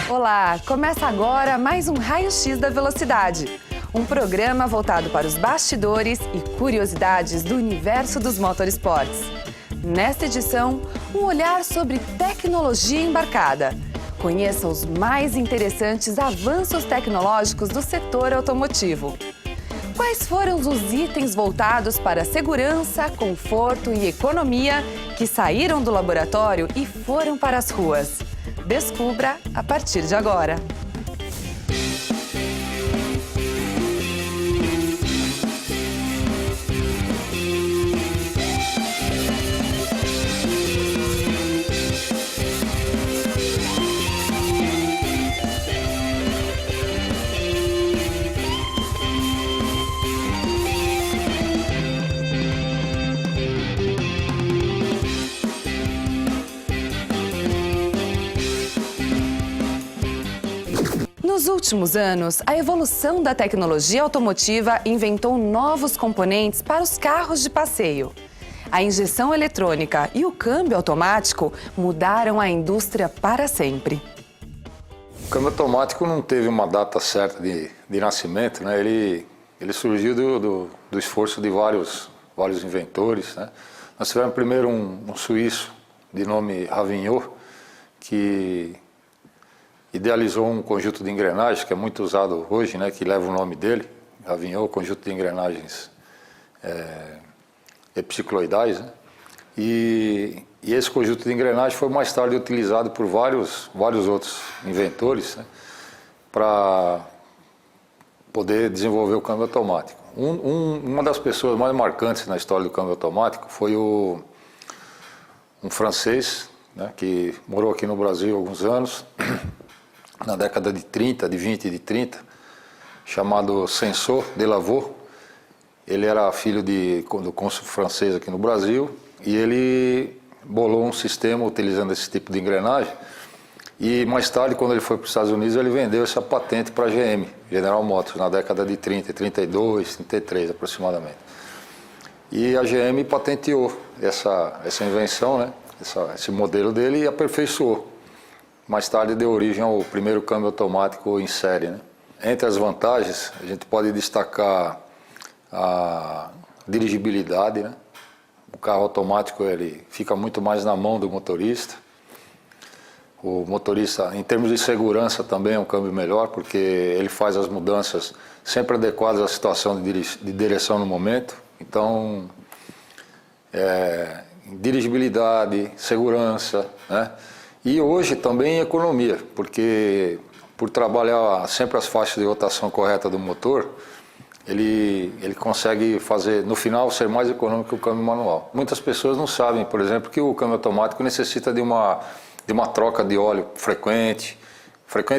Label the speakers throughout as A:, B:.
A: Olá, começa agora mais um Raio-X da Velocidade, um programa voltado para os bastidores e curiosidades do universo dos motorsports. Nesta edição, um olhar sobre tecnologia embarcada. Conheça os mais interessantes avanços tecnológicos do setor automotivo. Quais foram os itens voltados para segurança, conforto e economia que saíram do laboratório e foram para as ruas? Descubra a partir de agora. Nos últimos anos, a evolução da tecnologia automotiva inventou novos componentes para os carros de passeio. A injeção eletrônica e o câmbio automático mudaram a indústria para sempre.
B: O câmbio automático não teve uma data certa de nascimento, né? Ele surgiu do esforço de vários inventores, né? Nós tivemos primeiro um suíço de nome Ravignolle, que idealizou um conjunto de engrenagens que é muito usado hoje, né, que leva o nome dele, Ravignolle, conjunto de engrenagens epicicloidais, né? E esse conjunto de engrenagens foi mais tarde utilizado por vários outros inventores, né, para poder desenvolver o câmbio automático. Uma das pessoas mais marcantes na história do câmbio automático foi um francês, né, que morou aqui no Brasil há alguns anos, na década de 30, de 20 e de 30, chamado Sensor Delavaux. Ele era filho do cônsul francês aqui no Brasil e ele bolou um sistema utilizando esse tipo de engrenagem e mais tarde, quando ele foi para os Estados Unidos, ele vendeu essa patente para a GM, General Motors, na década de 30, 32, 33 aproximadamente. E a GM patenteou essa invenção, né? Esse modelo dele e aperfeiçoou. Mais tarde deu origem ao primeiro câmbio automático em série, né? Entre as vantagens, a gente pode destacar a dirigibilidade, né? O carro automático ele fica muito mais na mão do motorista. O motorista, em termos de segurança, também é um câmbio melhor, porque ele faz as mudanças sempre adequadas à situação de direção no momento. Então, dirigibilidade, segurança, né? E hoje também economia, porque por trabalhar sempre as faixas de rotação correta do motor, ele consegue fazer, no final, ser mais econômico que o câmbio manual. Muitas pessoas não sabem, por exemplo, que o câmbio automático necessita de uma troca de óleo frequente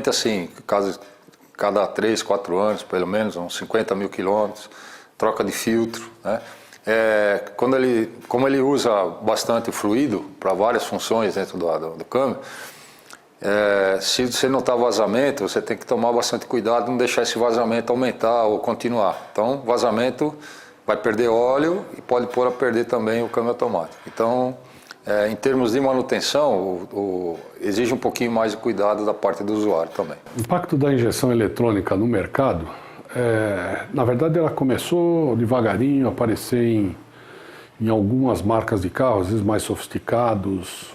B: assim, cada 3, 4 anos, pelo menos, uns 50 mil quilômetros, troca de filtro, né? Como ele usa bastante o fluido para várias funções dentro do câmbio, se você notar vazamento, você tem que tomar bastante cuidado, não deixar esse vazamento aumentar ou continuar. Então, vazamento vai perder óleo e pode pôr a perder também o câmbio automático. Então, em termos de manutenção, exige um pouquinho mais de cuidado da parte do usuário também.
C: O impacto da injeção eletrônica no mercado, na verdade, ela começou devagarinho a aparecer em algumas marcas de carros, às vezes mais sofisticados,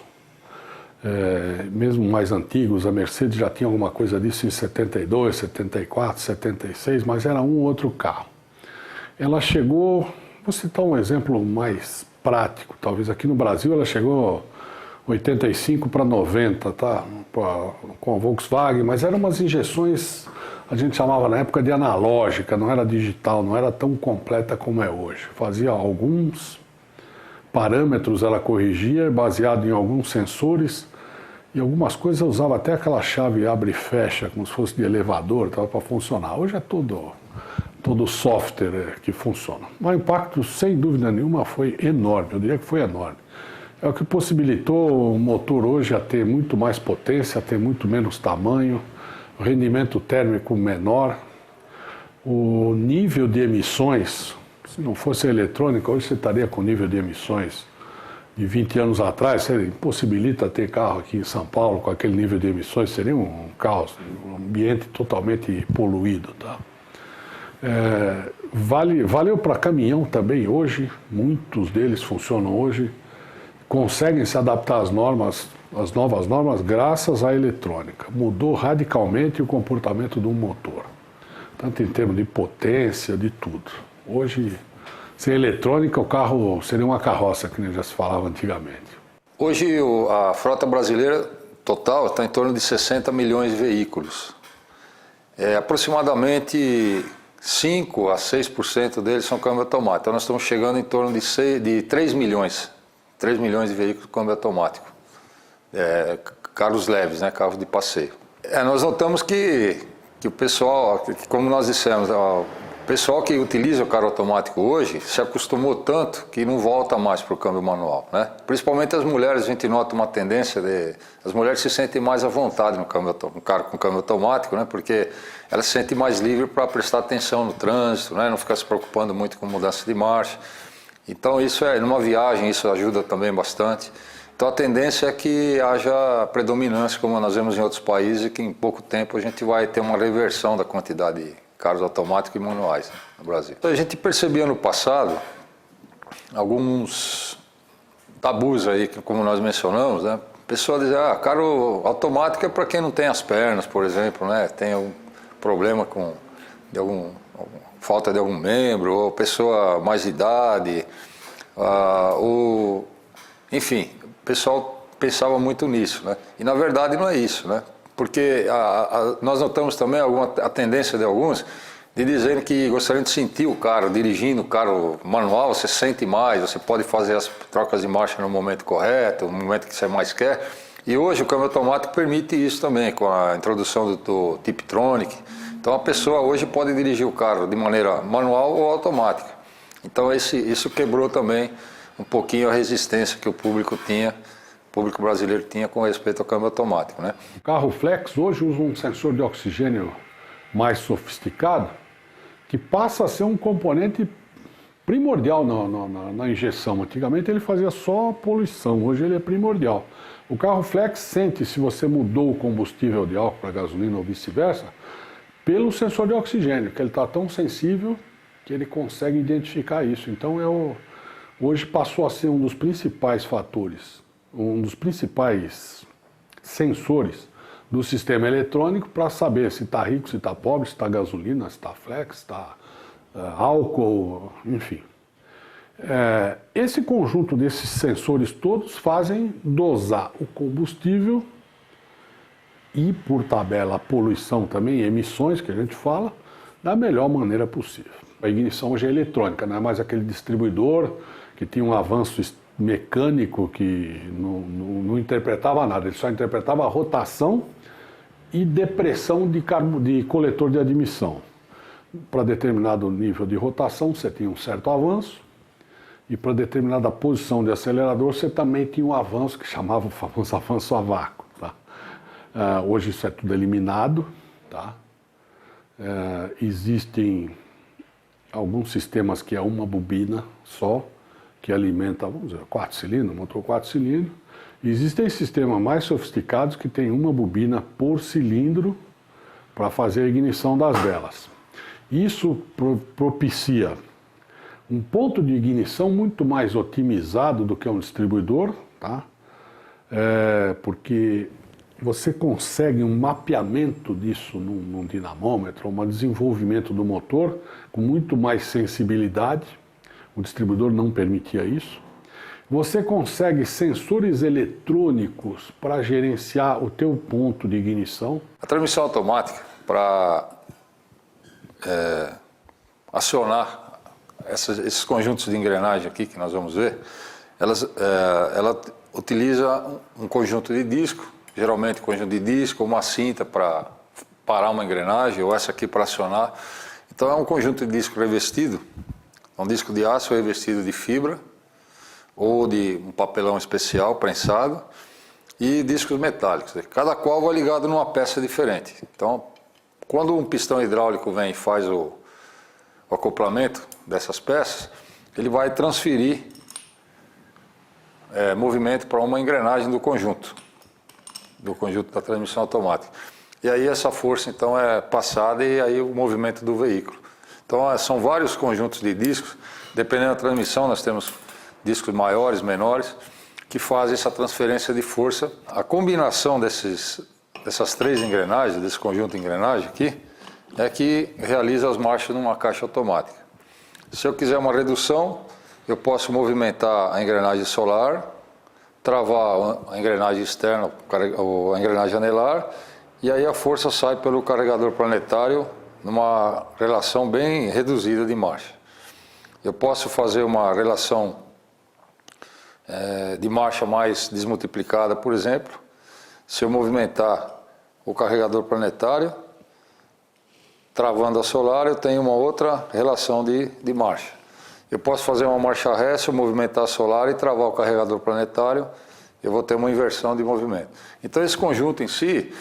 C: mesmo mais antigos. A Mercedes já tinha alguma coisa disso em 72, 74, 76, mas era um ou outro carro. Ela chegou, vou citar um exemplo mais prático, talvez aqui no Brasil ela chegou 85 para 90, tá? Com a Volkswagen, mas eram umas injeções, a gente chamava na época de analógica, não era digital, não era tão completa como é hoje. Fazia alguns parâmetros, ela corrigia, baseado em alguns sensores, e algumas coisas eu usava até aquela chave abre e fecha, como se fosse de elevador, estava para funcionar. Hoje é todo software que funciona. Mas o impacto, sem dúvida nenhuma, foi enorme, eu diria que foi enorme. É o que possibilitou o motor hoje a ter muito mais potência, a ter muito menos tamanho, o rendimento térmico menor, o nível de emissões, se não fosse a eletrônica, hoje você estaria com nível de emissões de 20 anos atrás, você impossibilita ter carro aqui em São Paulo com aquele nível de emissões, seria um caos, um ambiente totalmente poluído, tá? Valeu para caminhão também hoje, muitos deles funcionam hoje, conseguem se adaptar às normas, às novas normas, graças à eletrônica. Mudou radicalmente o comportamento do motor, tanto em termos de potência, de tudo. Hoje, sem eletrônica, o carro seria uma carroça, que nem já se falava antigamente.
B: Hoje a frota brasileira total está em torno de 60 milhões de veículos. Aproximadamente 5 a 6% deles são câmbio automático. Então nós estamos chegando em torno de 3 milhões de veículos com câmbio automático. Carros leves, né, carros de passeio. Nós notamos que o pessoal, como nós dissemos, o pessoal que utiliza o carro automático hoje se acostumou tanto que não volta mais para o câmbio manual, né? Principalmente as mulheres, a gente nota uma tendência as mulheres se sentem mais à vontade no carro com câmbio automático, né? Porque elas se sentem mais livres para prestar atenção no trânsito, né? Não ficar se preocupando muito com mudança de marcha. Então isso numa viagem isso ajuda também bastante. Então a tendência é que haja predominância, como nós vemos em outros países, e que em pouco tempo a gente vai ter uma reversão da quantidade de carros automáticos e manuais, né, no Brasil. Então, a gente percebia no passado alguns tabus aí, como nós mencionamos, né? A pessoa dizia, carro automático é para quem não tem as pernas, por exemplo, né? Tem algum problema falta de algum membro, ou pessoa mais de idade, enfim, o pessoal pensava muito nisso, né? E na verdade não é isso, né? Porque nós notamos também a tendência de alguns de dizerem que gostariam de sentir o carro, dirigindo o carro manual, você sente mais, você pode fazer as trocas de marcha no momento correto, no momento que você mais quer. E hoje o câmbio automático permite isso também, com a introdução do Tiptronic. Então a pessoa hoje pode dirigir o carro de maneira manual ou automática. Então isso quebrou também um pouquinho a resistência que o público brasileiro tinha com respeito ao câmbio automático, né?
C: O carro flex hoje usa um sensor de oxigênio mais sofisticado, que passa a ser um componente primordial na injeção. Antigamente ele fazia só poluição, hoje ele é primordial. O carro flex sente se você mudou o combustível de álcool para gasolina ou vice-versa, pelo sensor de oxigênio, que ele está tão sensível que ele consegue identificar isso. Então hoje passou a ser um dos principais fatores, um dos principais sensores do sistema eletrônico para saber se está rico, se está pobre, se está gasolina, se está flex, se está álcool, enfim. Esse conjunto desses sensores todos fazem dosar o combustível e, por tabela, a poluição também, emissões que a gente fala, da melhor maneira possível. A ignição hoje é eletrônica, não é mais aquele distribuidor que tinha um avanço mecânico que não interpretava nada, ele só interpretava a rotação e depressão de coletor de admissão. Para determinado nível de rotação você tinha um certo avanço e para determinada posição de acelerador você também tinha um avanço que chamava o famoso avanço a vácuo. Tá? Hoje isso é tudo eliminado. Tá? Existem alguns sistemas que é uma bobina só, que alimenta, vamos dizer, 4 cilindros, motor 4 cilindros. Existem sistemas mais sofisticados que tem uma bobina por cilindro para fazer a ignição das velas. Isso propicia um ponto de ignição muito mais otimizado do que um distribuidor, tá? Porque você consegue um mapeamento disso num dinamômetro, um desenvolvimento do motor com muito mais sensibilidade. O distribuidor não permitia isso. Você consegue sensores eletrônicos para gerenciar o teu ponto de ignição.
B: A transmissão automática, para acionar esses conjuntos de engrenagem aqui que nós vamos ver, ela utiliza um conjunto de disco, geralmente um conjunto de disco, uma cinta para parar uma engrenagem, ou essa aqui para acionar. Então é um conjunto de disco revestido, um disco de aço revestido de fibra, ou de um papelão especial prensado e discos metálicos, cada qual vai ligado numa peça diferente. Então, quando um pistão hidráulico vem e faz o acoplamento dessas peças, ele vai transferir movimento para uma engrenagem do conjunto da transmissão automática. E aí essa força então é passada e aí o movimento do veículo. Então são vários conjuntos de discos, dependendo da transmissão nós temos discos maiores, menores, que fazem essa transferência de força. A combinação dessas três engrenagens, desse conjunto de engrenagem aqui, é que realiza as marchas numa caixa automática. Se eu quiser uma redução, eu posso movimentar a engrenagem solar, travar a engrenagem externa, a engrenagem anelar, e aí a força sai pelo carregador planetário numa relação bem reduzida de marcha. Eu posso fazer uma relação de marcha mais desmultiplicada, por exemplo, se eu movimentar o carregador planetário, travando a solar, eu tenho uma outra relação de marcha. Eu posso fazer uma marcha ré, se eu movimentar a solar e travar o carregador planetário, eu vou ter uma inversão de movimento. Então esse conjunto em si,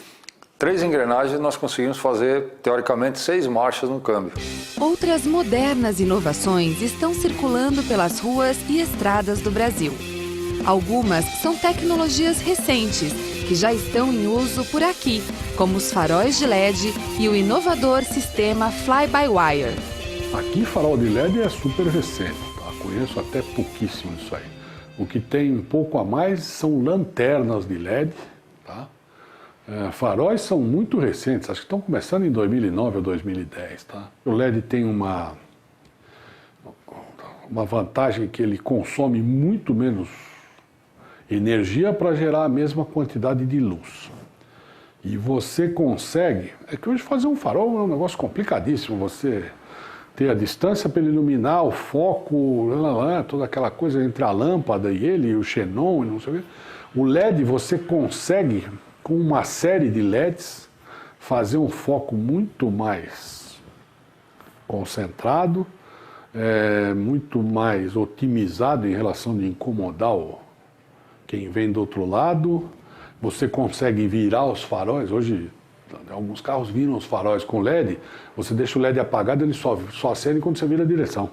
B: 3 engrenagens, nós conseguimos fazer, teoricamente, 6 marchas no câmbio.
A: Outras modernas inovações estão circulando pelas ruas e estradas do Brasil. Algumas são tecnologias recentes, que já estão em uso por aqui, como os faróis de LED e o inovador sistema Fly-by-Wire.
C: Aqui farol de LED é super recente, tá? Conheço até pouquíssimo disso aí. O que tem um pouco a mais são lanternas de LED, tá? Faróis são muito recentes, acho que estão começando em 2009 ou 2010, tá? O LED tem uma vantagem que ele consome muito menos energia para gerar a mesma quantidade de luz. E você consegue... É que hoje fazer um farol é um negócio complicadíssimo, você ter a distância para ele iluminar, o foco, toda aquela coisa entre a lâmpada e ele, o xenon e não sei o quê. O LED você consegue, com uma série de LEDs, fazer um foco muito mais concentrado, muito mais otimizado em relação de incomodar quem vem do outro lado. Você consegue virar os faróis. Hoje, alguns carros viram os faróis com LED, você deixa o LED apagado, ele só acende quando você vira a direção.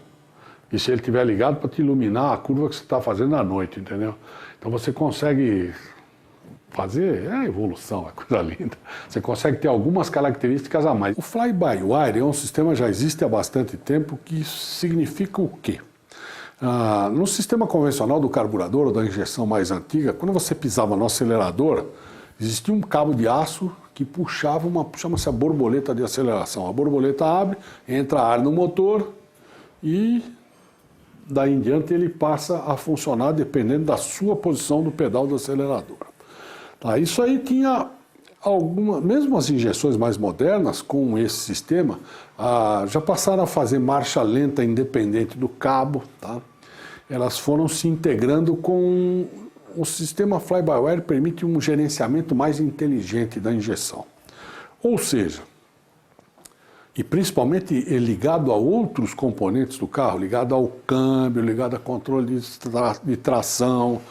C: E se ele estiver ligado, para te iluminar a curva que você está fazendo à noite, entendeu? Então você consegue fazer, evolução, é coisa linda. Você consegue ter algumas características a mais. O Fly-by-Wire é um sistema que já existe há bastante tempo, que significa o quê? No sistema convencional do carburador ou da injeção mais antiga, quando você pisava no acelerador, existia um cabo de aço que puxava chama-se a borboleta de aceleração. A borboleta abre, entra ar no motor e daí em diante ele passa a funcionar dependendo da sua posição do pedal do acelerador. Tá, isso aí tinha mesmo as injeções mais modernas com esse sistema, já passaram a fazer marcha lenta independente do cabo, tá? Elas foram se integrando com o sistema Fly-by-Wire, permite um gerenciamento mais inteligente da injeção. Ou seja, e principalmente ligado a outros componentes do carro, ligado ao câmbio, ligado a controle de tração,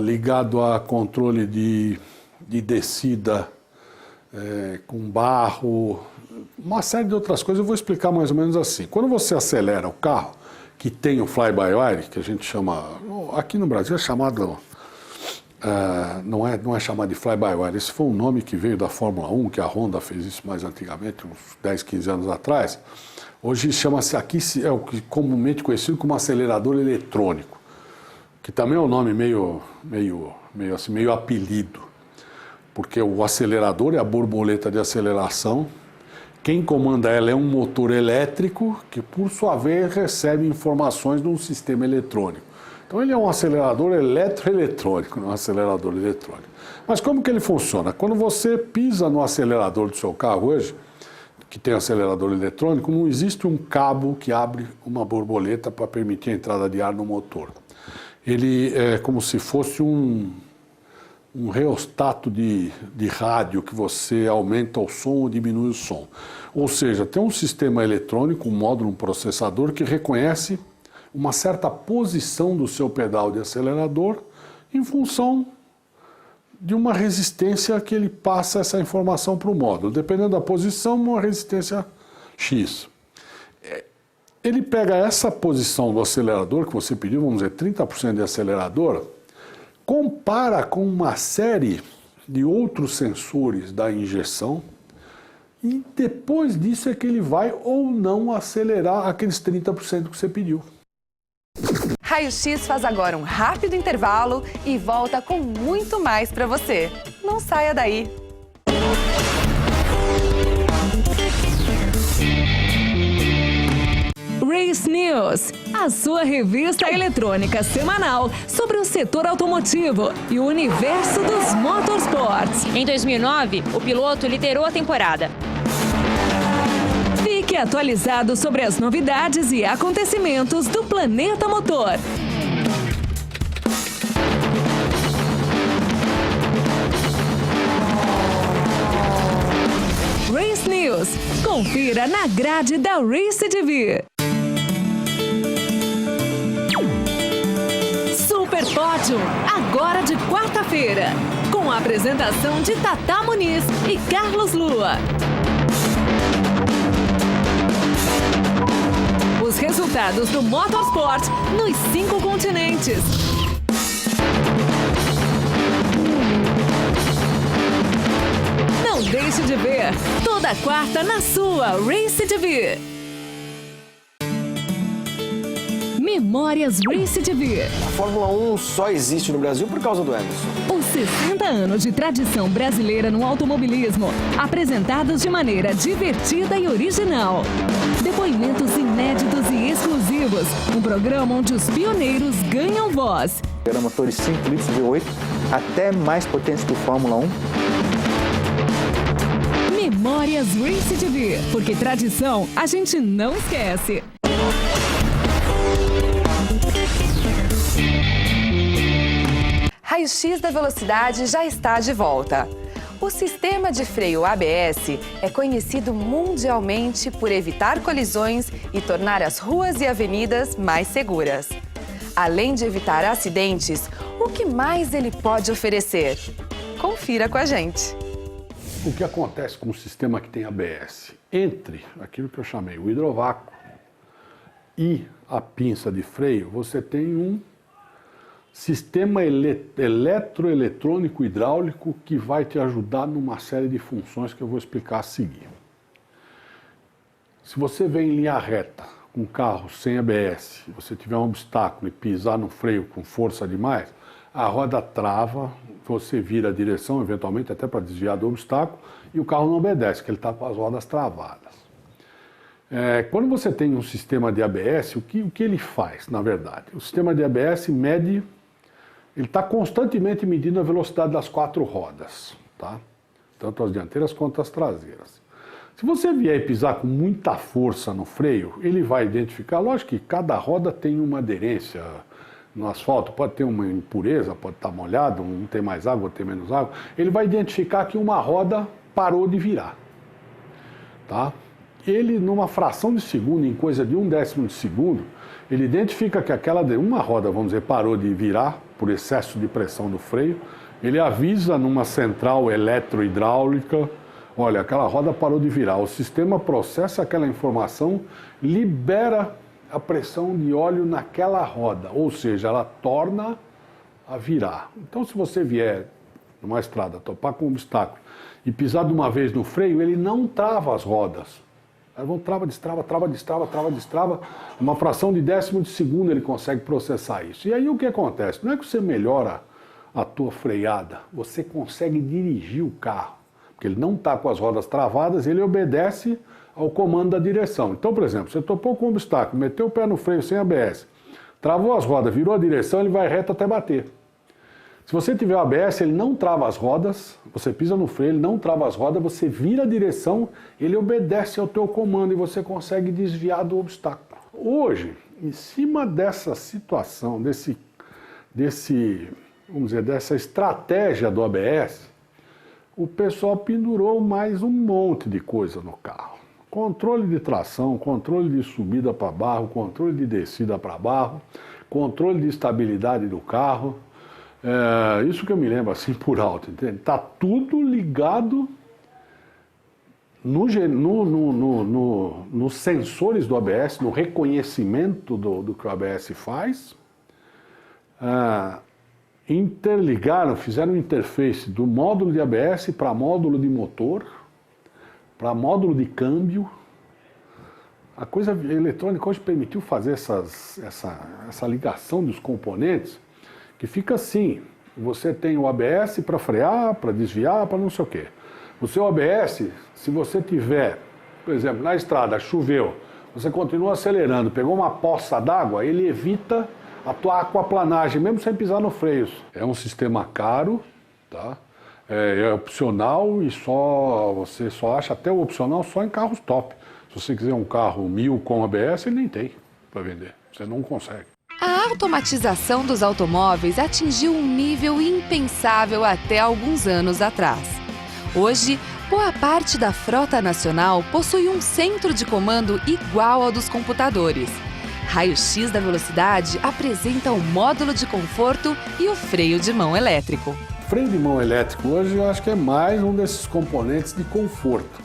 C: ligado a controle de descida com barro, uma série de outras coisas. Eu vou explicar mais ou menos assim. Quando você acelera o carro, que tem o Fly-by-Wire, que a gente chama, aqui no Brasil é chamado, não é chamado de Fly-by-Wire, esse foi um nome que veio da Fórmula 1, que a Honda fez isso mais antigamente, uns 10, 15 anos atrás. Hoje chama-se, aqui é o que comumente conhecido como acelerador eletrônico, que também é um nome meio apelido, porque o acelerador é a borboleta de aceleração. Quem comanda ela é um motor elétrico que, por sua vez, recebe informações de um sistema eletrônico. Então ele é um acelerador eletroeletrônico, não é um acelerador eletrônico. Mas como que ele funciona? Quando você pisa no acelerador do seu carro hoje, que tem acelerador eletrônico, não existe um cabo que abre uma borboleta para permitir a entrada de ar no motor. Ele é como se fosse um reostato de rádio que você aumenta o som ou diminui o som. Ou seja, tem um sistema eletrônico, um módulo, um processador que reconhece uma certa posição do seu pedal de acelerador em função de uma resistência que ele passa essa informação para o módulo. Dependendo da posição, uma resistência X. Ele pega essa posição do acelerador que você pediu, vamos dizer, 30% de acelerador, compara com uma série de outros sensores da injeção e depois disso é que ele vai ou não acelerar aqueles 30% que você pediu.
A: Raio X faz agora um rápido intervalo e volta com muito mais para você. Não saia daí!
D: Race News, a sua revista eletrônica semanal sobre o setor automotivo e o universo dos motorsports.
E: Em 2009, o piloto liderou a temporada.
D: Fique atualizado sobre as novidades e acontecimentos do planeta motor. Race News, confira na grade da Race TV. Super Pódio, agora de quarta-feira, com a apresentação de Tata Muniz e Carlos Lua. Os resultados do motorsport nos 5 continentes. Não deixe de ver, toda quarta na sua Race TV. Memórias Race TV.
F: A Fórmula 1 só existe no Brasil por causa do Emerson.
D: Os 60 anos de tradição brasileira no automobilismo, apresentados de maneira divertida e original. Depoimentos inéditos e exclusivos. Um programa onde os pioneiros ganham voz.
G: Era motores 5 litros V8, até mais potentes que o Fórmula 1.
D: Memórias Race TV, porque tradição a gente não esquece.
A: Raio X da Velocidade já está de volta. O sistema de freio ABS é conhecido mundialmente por evitar colisões e tornar as ruas e avenidas mais seguras. Além de evitar acidentes, o que mais ele pode oferecer? Confira com a gente.
C: O que acontece com o sistema que tem ABS? Entre aquilo que eu chamei o hidrovácuo e a pinça de freio, você tem um sistema eletroeletrônico hidráulico que vai te ajudar numa série de funções que eu vou explicar a seguir. Se você vem em linha reta com um carro sem ABS, se você tiver um obstáculo e pisar no freio com força demais, a roda trava, você vira a direção, eventualmente até para desviar do obstáculo, e o carro não obedece, porque ele está com as rodas travadas. Quando você tem um sistema de ABS, o que ele faz, na verdade? O sistema de ABS mede, ele está constantemente medindo a velocidade das 4 rodas, tá? Tanto as dianteiras quanto as traseiras. Se você vier e pisar com muita força no freio, ele vai identificar, lógico que cada roda tem uma aderência no asfalto, pode ter uma impureza, pode estar molhado, um tem mais água, outro tem menos água, ele vai identificar que uma roda parou de virar, tá? Ele, numa fração de segundo, em coisa de 1/10 de segundo, ele identifica que uma roda, vamos dizer, parou de virar por excesso de pressão do freio, ele avisa numa central eletrohidráulica, olha, aquela roda parou de virar. O sistema processa aquela informação, libera a pressão de óleo naquela roda, ou seja, ela torna a virar. Então, se você vier numa estrada, topar com um obstáculo e pisar de uma vez no freio, ele não trava as rodas. Elas vão trava, destrava. Uma fração de 10º de segundo ele consegue processar isso. E aí o que acontece? Não é que você melhora a tua freada, você consegue dirigir o carro. Porque ele não está com as rodas travadas, ele obedece ao comando da direção. Então, por exemplo, você topou com um obstáculo, meteu o pé no freio sem ABS, travou as rodas, virou a direção, ele vai reto até bater. Se você tiver o ABS, ele não trava as rodas, você pisa no freio, ele não trava as rodas, você vira a direção, ele obedece ao teu comando e você consegue desviar do obstáculo. Hoje, em cima dessa situação, vamos dizer, dessa estratégia do ABS, o pessoal pendurou mais um monte de coisa no carro. Controle de tração, controle de subida para barro, controle de descida para barro, controle de estabilidade do carro. Isso que eu me lembro assim por alto, entende? Está tudo ligado nos sensores do ABS, no reconhecimento do que o ABS faz. Interligaram, fizeram interface do módulo de ABS para módulo de motor, para módulo de câmbio. A coisa eletrônica hoje permitiu fazer essa ligação dos componentes, que fica assim: você tem o ABS para frear, para desviar, para não sei o quê. O seu ABS, se você tiver, por exemplo, na estrada, choveu, você continua acelerando, pegou uma poça d'água, ele evita a tua aquaplanagem, mesmo sem pisar no freio. É um sistema caro, tá? É opcional e você só acha até o opcional só em carros top. Se você quiser um carro 1000 com ABS, ele nem tem para vender. Você não consegue.
A: A automatização dos automóveis atingiu um nível impensável até alguns anos atrás. Hoje, boa parte da frota nacional possui um centro de comando igual ao dos computadores. Raio-X da velocidade apresenta o módulo de conforto e o freio de mão elétrico.
C: Freio de mão elétrico hoje eu acho que é mais um desses componentes de conforto.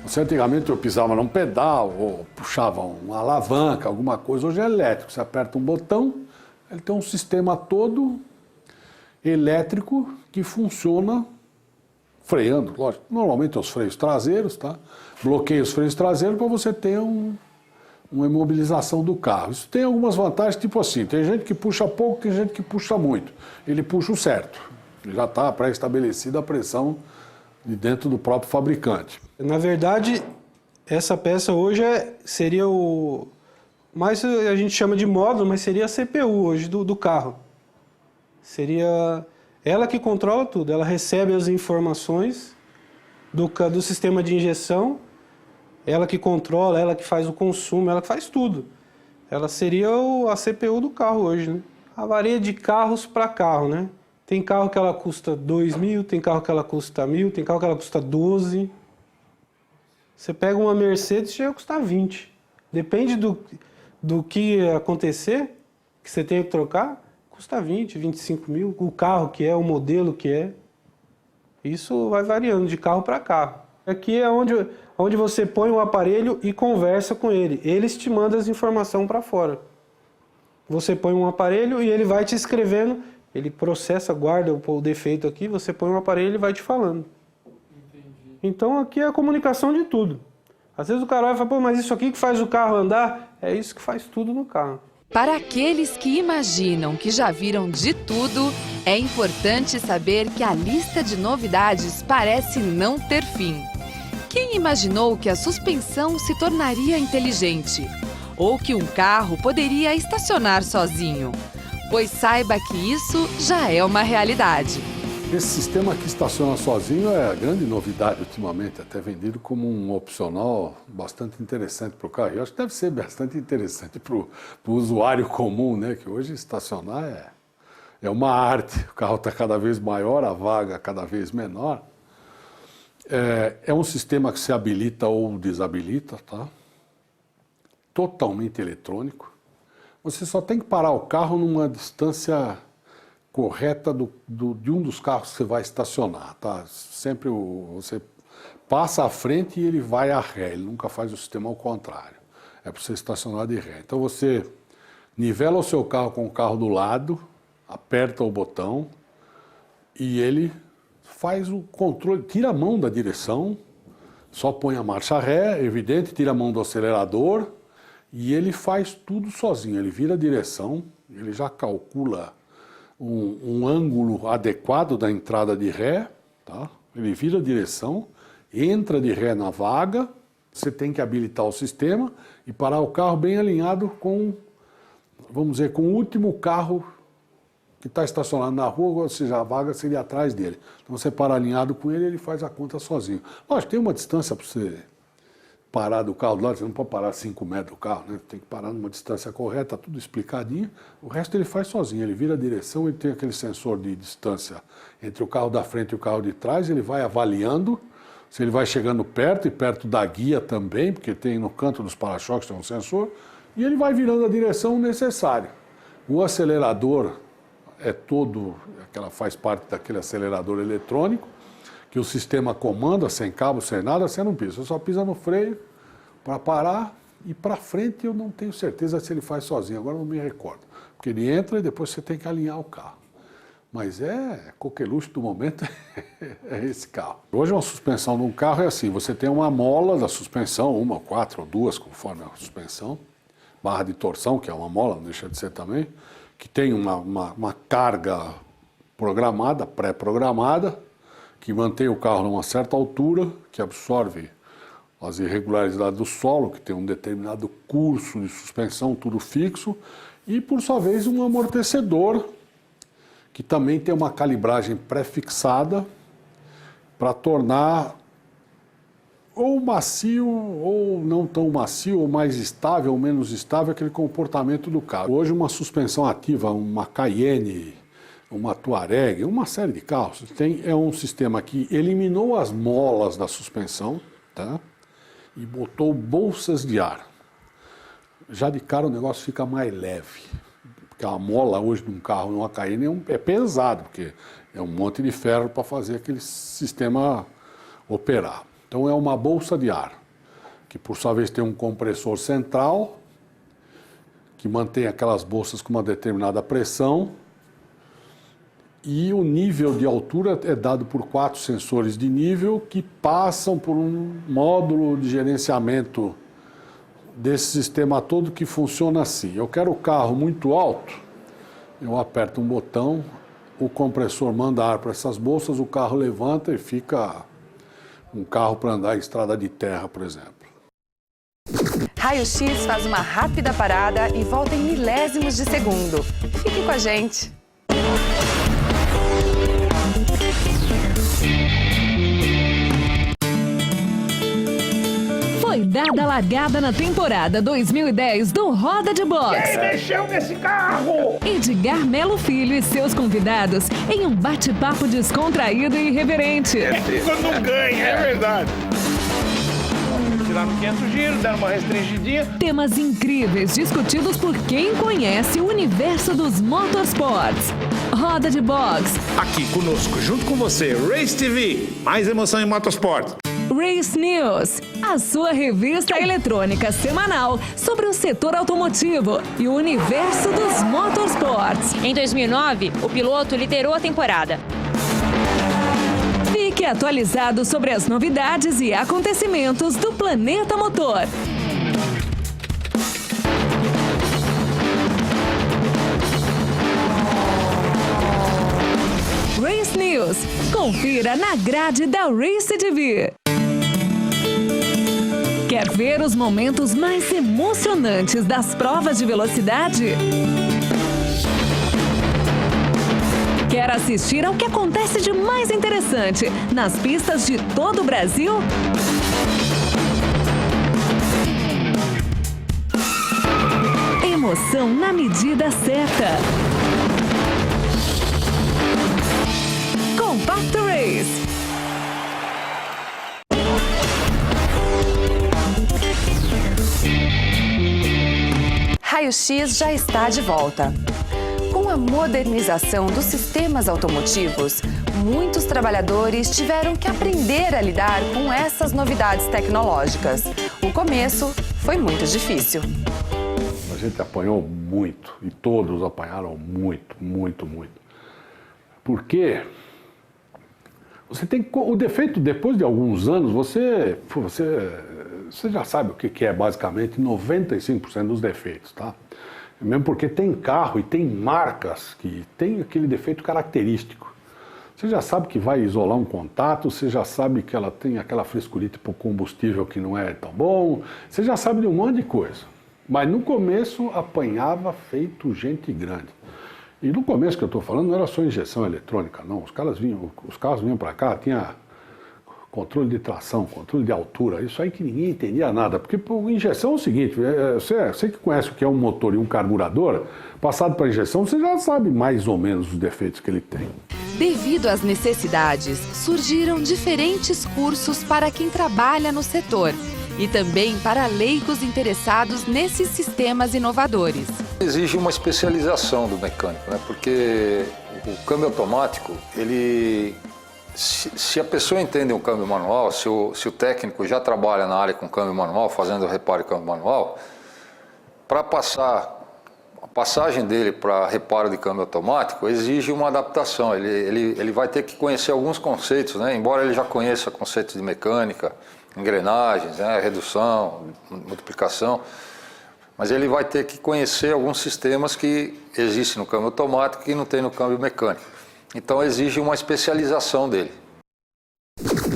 C: Você antigamente eu pisava num pedal ou puxava uma alavanca, alguma coisa. Hoje é elétrico, você aperta um botão, ele tem um sistema todo elétrico que funciona freando, lógico. Normalmente os freios traseiros, tá? Bloqueia os freios traseiros para você ter uma imobilização do carro. Isso tem algumas vantagens, tipo assim, tem gente que puxa pouco, tem gente que puxa muito. Ele puxa o certo. Já está pré-estabelecida a pressão de dentro do próprio fabricante.
H: Na verdade, essa peça hoje seria o... mais a gente chama de módulo, mas seria a CPU hoje do carro. Seria ela que controla tudo, ela recebe as informações do sistema de injeção, ela que controla, ela que faz o consumo, ela que faz tudo. Ela seria a CPU do carro hoje, né? A varia de carros para carro, né? Tem carro que ela custa 2.000, tem carro que ela custa 1.000, tem carro que ela custa 12. Você pega uma Mercedes, chega a custar 20. Depende do que acontecer, que você tenha que trocar, custa 20, 25 mil. O carro que é, o modelo que é. Isso vai variando de carro para carro. Aqui é onde você põe o aparelho e conversa com ele. Ele te manda as informações para fora. Você põe um aparelho e ele vai te escrevendo. Ele processa, guarda o defeito aqui, você põe um aparelho e ele vai te falando. Entendi. Então aqui é a comunicação de tudo. Às vezes o cara vai falar, pô, mas isso aqui que faz o carro andar, é isso que faz tudo no carro.
A: Para aqueles que imaginam que já viram de tudo, é importante saber que a lista de novidades parece não ter fim. Quem imaginou que a suspensão se tornaria inteligente? Ou que um carro poderia estacionar sozinho? Pois saiba que isso já é uma realidade.
C: Esse sistema que estaciona sozinho é a grande novidade ultimamente, até vendido como um opcional bastante interessante para o carro. Eu acho que deve ser bastante interessante para o usuário comum, né? Que hoje estacionar é uma arte. O carro está cada vez maior, a vaga cada vez menor. É um sistema que se habilita ou desabilita, tá? Totalmente eletrônico. Você só tem que parar o carro numa distância correta de um dos carros que você vai estacionar, tá? Sempre você passa à frente e ele vai a ré, ele nunca faz o sistema ao contrário. É para você estacionar de ré. Então você nivela o seu carro com o carro do lado, aperta o botão e ele faz o controle, tira a mão da direção, só põe a marcha ré, evidente, tira a mão do acelerador, e ele faz tudo sozinho, ele vira a direção, ele já calcula um ângulo adequado da entrada de ré, tá? Ele vira a direção, entra de ré na vaga, você tem que habilitar o sistema e parar o carro bem alinhado com, vamos dizer, com o último carro que está estacionado na rua, ou seja, a vaga seria atrás dele. Então você para alinhado com ele, ele faz a conta sozinho. Lógico, tem uma distância para você parar do carro do lado, você não pode parar 5 metros do carro, né? Tem que parar numa distância correta, tudo explicadinho. O resto ele faz sozinho, ele vira a direção, ele tem aquele sensor de distância entre o carro da frente e o carro de trás, ele vai avaliando se ele vai chegando perto e perto da guia também, porque tem no canto dos para-choques tem um sensor, e ele vai virando a direção necessária. O acelerador faz parte daquele acelerador eletrônico, que o sistema comanda, sem cabo, sem nada, você não pisa. Você só pisa no freio para parar e para frente eu não tenho certeza se ele faz sozinho, agora não me recordo. Porque ele entra e depois você tem que alinhar o carro. Mas coqueluche do momento é esse carro. Hoje uma suspensão de um carro é assim, você tem uma mola da suspensão, 1, 4 ou 2, conforme a suspensão, barra de torção, que é uma mola, não deixa de ser também, que tem uma carga programada, pré-programada, que mantém o carro numa certa altura, que absorve as irregularidades do solo, que tem um determinado curso de suspensão, tudo fixo, e por sua vez um amortecedor, que também tem uma calibragem pré-fixada para tornar ou macio, ou não tão macio, ou mais estável, ou menos estável aquele comportamento do carro. Hoje uma suspensão ativa, uma Cayenne, uma Touareg, uma série de carros, é um sistema que eliminou as molas da suspensão, tá? E botou bolsas de ar. Já de cara o negócio fica mais leve. Porque a mola hoje de um carro, numa Cayenne, é pesado, porque é um monte de ferro para fazer aquele sistema operar. Então é uma bolsa de ar, que por sua vez tem um compressor central, que mantém aquelas bolsas com uma determinada pressão, e o nível de altura é dado por 4 sensores de nível que passam por um módulo de gerenciamento desse sistema todo que funciona assim. Eu quero o carro muito alto, eu aperto um botão, o compressor manda ar para essas bolsas, o carro levanta e fica um carro para andar em estrada de terra, por exemplo.
A: Raio X faz uma rápida parada e volta em milésimos de segundo. Fique com a gente!
D: Foi dada a largada na temporada 2010 do Roda de Boxe.
I: Quem mexeu nesse carro?
D: Edgar Melo Filho e seus convidados em um bate-papo descontraído e irreverente.
I: Quando não ganha, é verdade. Tiraram 500 giros, deram uma restringidinha.
D: Temas incríveis discutidos por quem conhece o universo dos motorsports. Roda de Boxe.
I: Aqui conosco, junto com você, Race TV. Mais emoção em motorsport.
D: Race News, a sua revista eletrônica semanal sobre o setor automotivo e o universo dos motorsports.
E: Em 2009, o piloto liderou a temporada.
D: Fique atualizado sobre as novidades e acontecimentos do planeta motor. Race News, confira na grade da Race TV. Quer ver os momentos mais emocionantes das provas de velocidade? Quer assistir ao que acontece de mais interessante nas pistas de todo o Brasil? Emoção na medida certa. Compact Race.
A: Raio X já está de volta. Com a modernização dos sistemas automotivos, muitos trabalhadores tiveram que aprender a lidar com essas novidades tecnológicas. O começo foi muito difícil.
C: A gente apanhou muito, e todos apanharam muito. Porque você tem o defeito, depois de alguns anos, você já sabe o que é basicamente 95% dos defeitos, tá? Mesmo porque tem carro e tem marcas que tem aquele defeito característico. Você já sabe que vai isolar um contato, você já sabe que ela tem aquela frescurita para o combustível que não é tão bom, você já sabe de um monte de coisa. Mas no começo apanhava feito gente grande. E no começo que eu estou falando não era só injeção eletrônica, não. Os carros vinham para cá, tinha controle de tração, controle de altura, isso aí que ninguém entendia nada. Porque injeção é o seguinte, você que conhece o que é um motor e um carburador, passado para injeção, você já sabe mais ou menos os defeitos que ele tem.
A: Devido às necessidades, surgiram diferentes cursos para quem trabalha no setor e também para leigos interessados nesses sistemas inovadores.
B: Exige uma especialização do mecânico, né? Porque o câmbio automático, se a pessoa entende um câmbio manual, se o técnico já trabalha na área com câmbio manual, fazendo reparo de câmbio manual, para a passagem dele para reparo de câmbio automático exige uma adaptação. Ele vai ter que conhecer alguns conceitos, né? Embora ele já conheça conceitos de mecânica, engrenagens, né? Redução, multiplicação, mas ele vai ter que conhecer alguns sistemas que existem no câmbio automático e não tem no câmbio mecânico. Então exige uma especialização dele.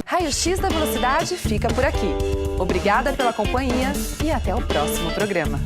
A: Raio-X da Velocidade fica por aqui. Obrigada pela companhia e até o próximo programa.